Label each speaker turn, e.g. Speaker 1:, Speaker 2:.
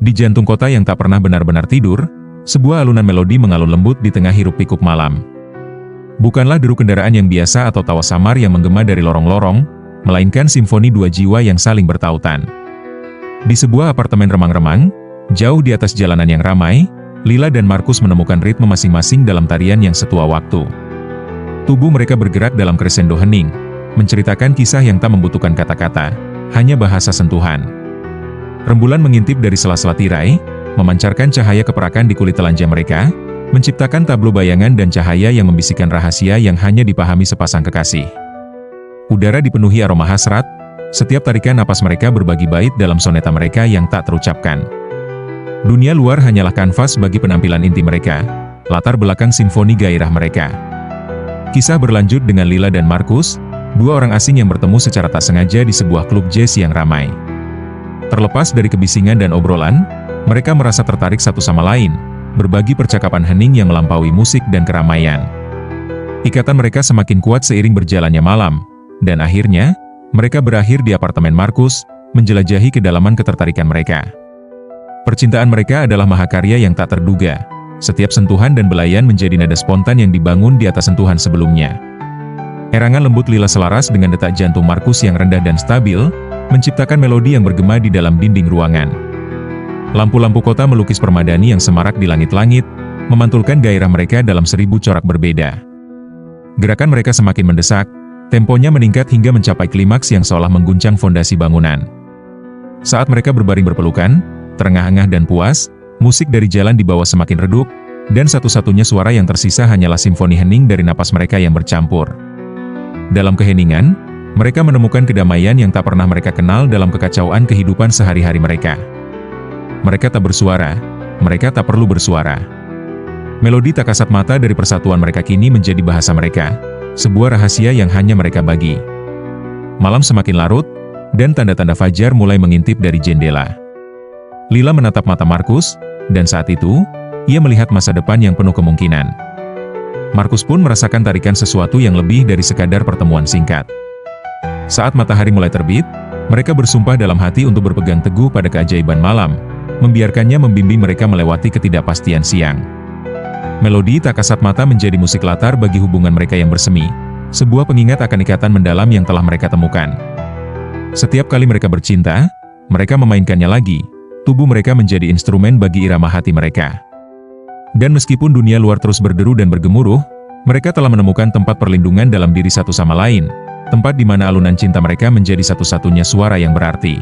Speaker 1: Di jantung kota yang tak pernah benar-benar tidur, sebuah alunan melodi mengalun lembut di tengah hiruk-pikuk malam. Bukanlah deru kendaraan yang biasa atau tawa samar yang menggema dari lorong-lorong, melainkan simfoni dua jiwa yang saling bertautan. Di sebuah apartemen remang-remang, jauh di atas jalanan yang ramai, Lila dan Markus menemukan ritme masing-masing dalam tarian yang setua waktu. Tubuh mereka bergerak dalam crescendo hening, menceritakan kisah yang tak membutuhkan kata-kata, hanya bahasa sentuhan. Rembulan mengintip dari sela-sela tirai, memancarkan cahaya keperakan di kulit telanjang mereka, menciptakan tablo bayangan dan cahaya yang membisikkan rahasia yang hanya dipahami sepasang kekasih. Udara dipenuhi aroma hasrat, setiap tarikan napas mereka berbagi bait dalam soneta mereka yang tak terucapkan. Dunia luar hanyalah kanvas bagi penampilan inti mereka, latar belakang simfoni gairah mereka. Kisah berlanjut dengan Lila dan Markus, dua orang asing yang bertemu secara tak sengaja di sebuah klub jazz yang ramai. Terlepas dari kebisingan dan obrolan, mereka merasa tertarik satu sama lain, berbagi percakapan hening yang melampaui musik dan keramaian. Ikatan mereka semakin kuat seiring berjalannya malam, dan akhirnya, mereka berakhir di apartemen Markus, menjelajahi kedalaman ketertarikan mereka. Percintaan mereka adalah mahakarya yang tak terduga. Setiap sentuhan dan belayan menjadi nada spontan yang dibangun di atas sentuhan sebelumnya. Erangan lembut Lila selaras dengan detak jantung Markus yang rendah dan stabil, menciptakan melodi yang bergema di dalam dinding ruangan. Lampu-lampu kota melukis permadani yang semarak di langit-langit, memantulkan gairah mereka dalam 1000 corak berbeda. Gerakan mereka semakin mendesak, temponya meningkat hingga mencapai klimaks yang seolah mengguncang fondasi bangunan. Saat mereka berbaring berpelukan, terengah-engah dan puas, musik dari jalan di bawah semakin redup, dan satu-satunya suara yang tersisa hanyalah simfoni hening dari napas mereka yang bercampur. Dalam keheningan, mereka menemukan kedamaian yang tak pernah mereka kenal dalam kekacauan kehidupan sehari-hari mereka. Mereka tak bersuara, mereka tak perlu bersuara. Melodi tak kasat mata dari persatuan mereka kini menjadi bahasa mereka, sebuah rahasia yang hanya mereka bagi. Malam semakin larut, dan tanda-tanda fajar mulai mengintip dari jendela. Lila menatap mata Markus, dan saat itu, ia melihat masa depan yang penuh kemungkinan. Markus pun merasakan tarikan sesuatu yang lebih dari sekadar pertemuan singkat. Saat matahari mulai terbit, mereka bersumpah dalam hati untuk berpegang teguh pada keajaiban malam, membiarkannya membimbing mereka melewati ketidakpastian siang. Melodi tak kasat mata menjadi musik latar bagi hubungan mereka yang bersemi, sebuah pengingat akan ikatan mendalam yang telah mereka temukan. Setiap kali mereka bercinta, mereka memainkannya lagi. Tubuh mereka menjadi instrumen bagi irama hati mereka. Dan meskipun dunia luar terus berderu dan bergemuruh, mereka telah menemukan tempat perlindungan dalam diri satu sama lain, tempat di mana alunan cinta mereka menjadi satu-satunya suara yang berarti.